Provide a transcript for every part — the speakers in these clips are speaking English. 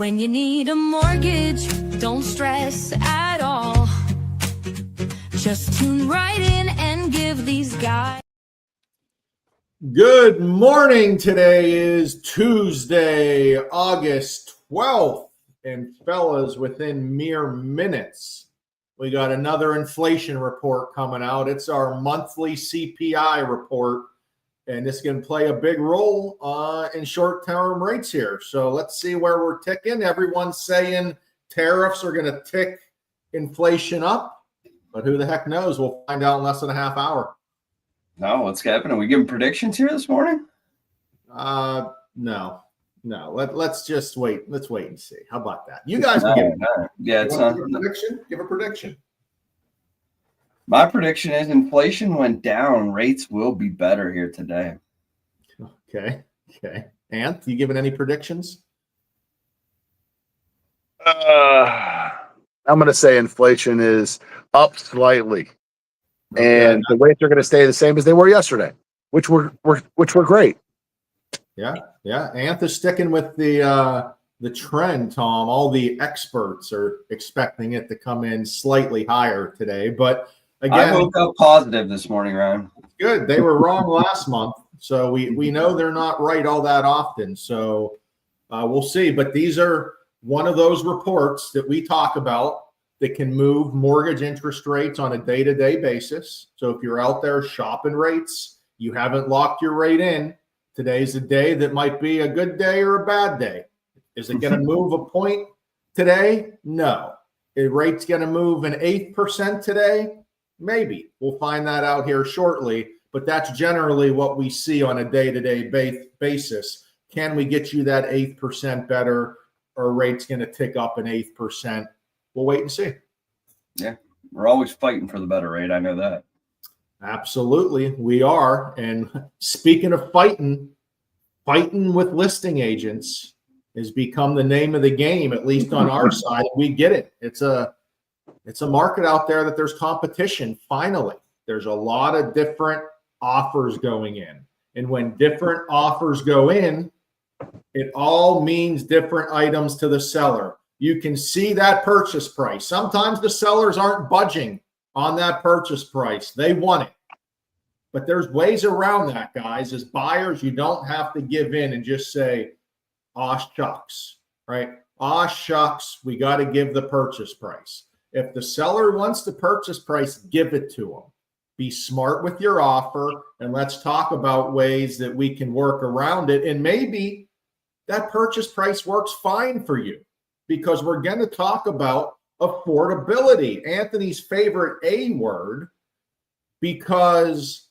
When you need a mortgage, don't stress at all. Just tune right in and give these guys. Good morning. Today is Tuesday, August 12th. And fellas, within mere minutes, we got another inflation report coming out. It's our monthly CPI report, and this can play a big role in short-term rates here. So let's see where we're ticking. Everyone's saying tariffs are going to tick inflation up, but who the heck knows? We'll find out in less than a half hour. No, what's happening? Are we giving predictions here this morning? No. Let's just wait. Let's wait and see. How about that? You guys can give Yeah, it's not give a prediction. Give a prediction. My prediction is inflation went down. Rates will be better here today. Okay. Ant, you giving any predictions? I'm going to say inflation is up slightly, and the rates are going to stay the same as they were yesterday, which were great. Yeah. Ant is sticking with the trend, Tom. All the experts are expecting it to come in slightly higher today, but again, I woke up positive this morning, Ryan. Good. They were wrong last month, so we know they're not right all that often. So we'll see. But these are one of those reports that we talk about that can move mortgage interest rates on a day-to-day basis. So if you're out there shopping rates, you haven't locked your rate in, today's a day that might be a good day or a bad day. Is it going to move a point today? No. Is rate's going to move an 8% today? Maybe. We'll find that out here shortly, but that's generally what we see on a day-to-day basis. Can we get you that 8% better, or rate's going to tick up an 8%? We'll wait and see. Yeah, we're always fighting for the better rate. I know that. Absolutely, we are. And speaking of fighting with listing agents has become the name of the game, at least on our side. We get it. It's a market out there that there's competition. Finally, there's a lot of different offers going in. And when different offers go in, it all means different items to the seller. You can see that purchase price. Sometimes the sellers aren't budging on that purchase price. They want it. But there's ways around that, guys. As buyers, you don't have to give in and just say, "Aw, shucks," right? "Aw, shucks, we got to give the purchase price." If the seller wants the purchase price, give it to them. Be smart with your offer, and let's talk about ways that we can work around it. And maybe that purchase price works fine for you, because we're going to talk about affordability, Anthony's favorite A word, because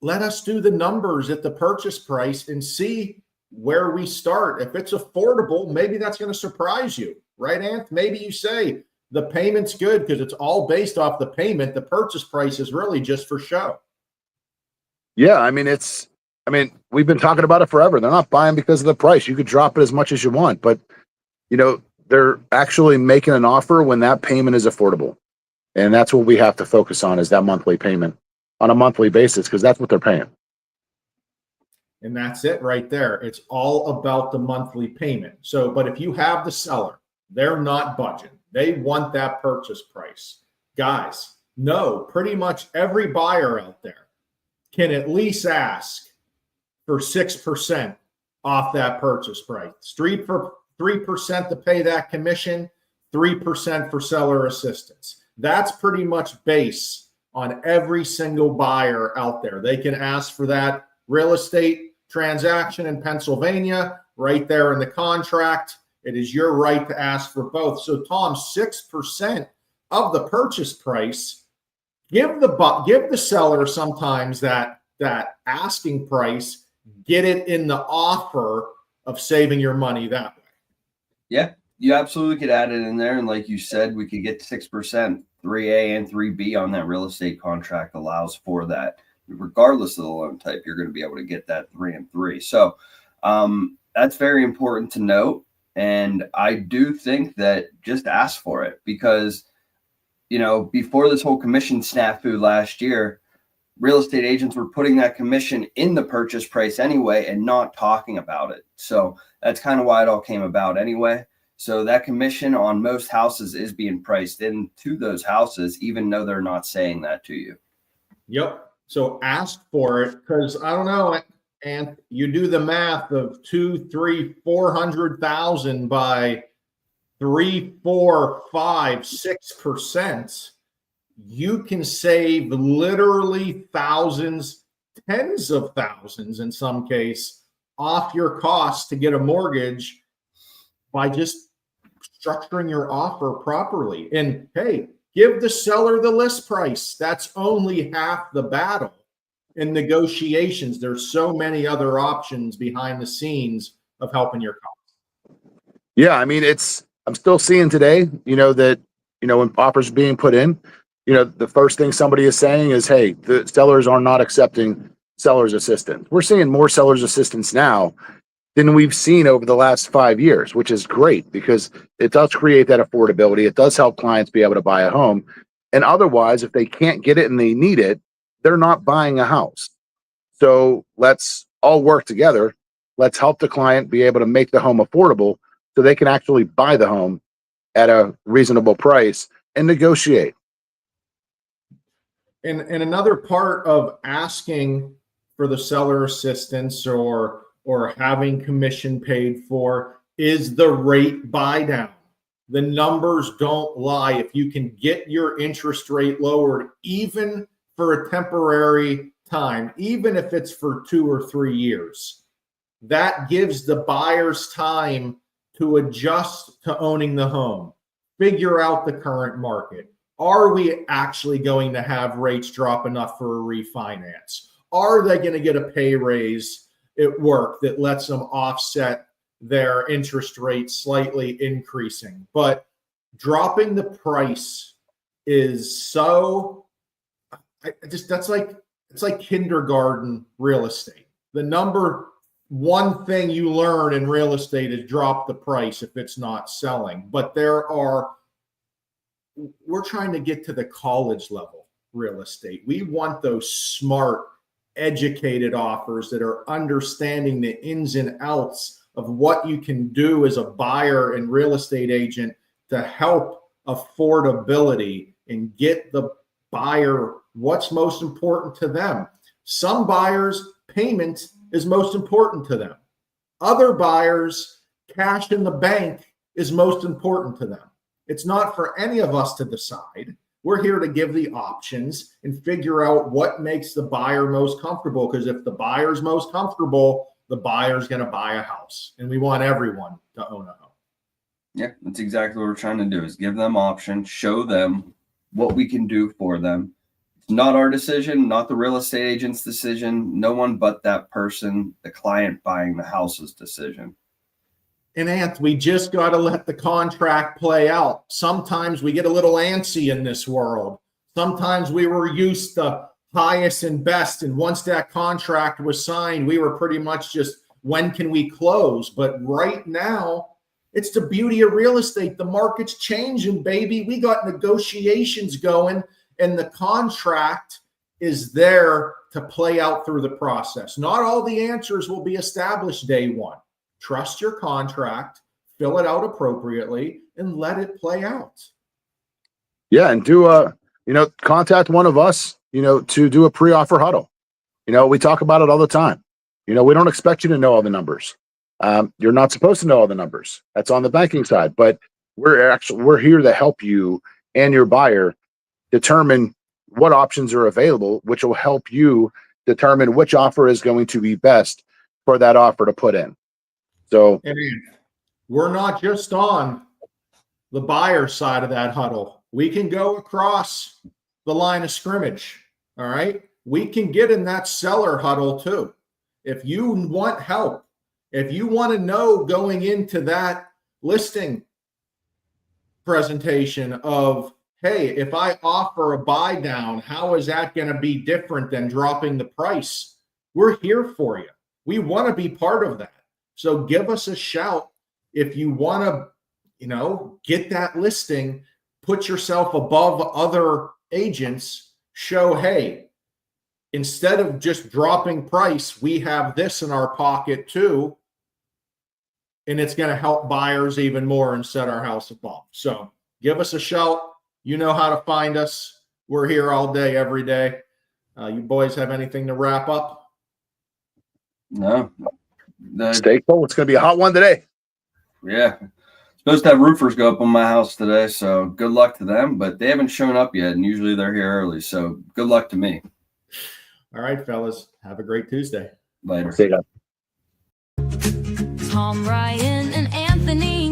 let us do the numbers at the purchase price and see where we start. If it's affordable, maybe that's going to surprise you, right, Anth? Maybe you say the payment's good because it's all based off the payment. The purchase price is really just for show. Yeah, we've been talking about it forever. They're not buying because of the price. You could drop it as much as you want, but they're actually making an offer when that payment is affordable. And that's what we have to focus on, is that monthly payment on a monthly basis, because that's what they're paying. And that's it right there. It's all about the monthly payment. So, but if you have the seller, they're not budging. They want that purchase price. Guys, no, pretty much every buyer out there can at least ask for 6% off that purchase price. 3% to pay that commission, 3% for seller assistance. That's pretty much base on every single buyer out there. They can ask for that real estate transaction in Pennsylvania right there in the contract. It is your right to ask for both. So, Tom, 6% of the purchase price, give the seller sometimes that asking price, get it in the offer of saving your money that way. Yeah, you absolutely could add it in there. And like you said, we could get 6%, 3A and 3B on that real estate contract allows for that. Regardless of the loan type, you're going to be able to get that 3 and 3. So that's very important to note. And I do think that just ask for it, because, before this whole commission snafu last year, real estate agents were putting that commission in the purchase price anyway and not talking about it. So that's kind of why it all came about anyway. So that commission on most houses is being priced into those houses, even though they're not saying that to you. Yep. So ask for it, because I don't know, and you do the math of 2, 3, 400,000 by 3, 4, 5, 6%. You can save literally thousands, tens of thousands in some case, off your costs to get a mortgage by just structuring your offer properly. And hey, give the seller the list price. That's only half the battle. In negotiations, there's so many other options behind the scenes of helping your cause. Yeah, I mean, I'm still seeing today, that, when offers are being put in, the first thing somebody is saying is, hey, the sellers are not accepting seller's assistance. We're seeing more seller's assistance now than we've seen over the last 5 years, which is great because it does create that affordability. It does help clients be able to buy a home. And otherwise, if they can't get it and they need it, they're not buying a house. So let's all work together. Let's help the client be able to make the home affordable so they can actually buy the home at a reasonable price and negotiate. And another part of asking for the seller assistance or having commission paid for is the rate buy down. The numbers don't lie. If you can get your interest rate lowered, even for a temporary time, even if it's for 2 or 3 years, that gives the buyers time to adjust to owning the home, figure out the current market. Are we actually going to have rates drop enough for a refinance? Are they going to get a pay raise at work that lets them offset their interest rate slightly increasing? But dropping the price is so, it's like kindergarten real estate. The number one thing you learn in real estate is drop the price if it's not selling. But we're trying to get to the college level real estate. We want those smart, educated offers that are understanding the ins and outs of what you can do as a buyer and real estate agent to help affordability and get the buyer what's most important to them. Some buyers, payment is most important to them. Other buyers, cash in the bank is most important to them. It's not for any of us to decide. We're here to give the options and figure out what makes the buyer most comfortable, because if the buyer's most comfortable, the buyer's going to buy a house, and we want everyone to own a home. Yeah, that's exactly what we're trying to do, is give them options, show them what we can do for them. It's not our decision, not the real estate agent's decision, no one but that person, the client buying the house's decision. And Ant, we just got to let the contract play out. Sometimes we get a little antsy in this world. Sometimes we were used to highest and best. And once that contract was signed, we were pretty much just, when can we close? But right now, it's the beauty of real estate. The market's changing, baby. We got negotiations going, and the contract is there to play out through the process. Not all the answers will be established day one. Trust your contract, fill it out appropriately, and let it play out. Yeah, and do contact one of us, to do a pre-offer huddle. We talk about it all the time. We don't expect you to know all the numbers. You're not supposed to know all the numbers. That's on the banking side, but we're here to help you and your buyer determine what options are available, which will help you determine which offer is going to be best for that offer to put in. So, and we're not just on the buyer side of that huddle. We can go across the line of scrimmage. All right. We can get in that seller huddle too. If you want help, if you want to know going into that listing presentation of, hey, if I offer a buy down, how is that going to be different than dropping the price? We're here for you. We want to be part of that. So give us a shout if you want to, get that listing, put yourself above other agents, show, hey, instead of just dropping price, we have this in our pocket too. And it's going to help buyers even more and set our house above. So give us a shout. You know how to find us. We're here all day, every day. You boys have anything to wrap up? No. Stay cool. It's going to be a hot one today. Yeah. Supposed to have roofers go up on my house today, so good luck to them. But they haven't shown up yet, and usually they're here early. So good luck to me. All right, fellas. Have a great Tuesday. Later. See you guys. Tom, Ryan, and Anthony.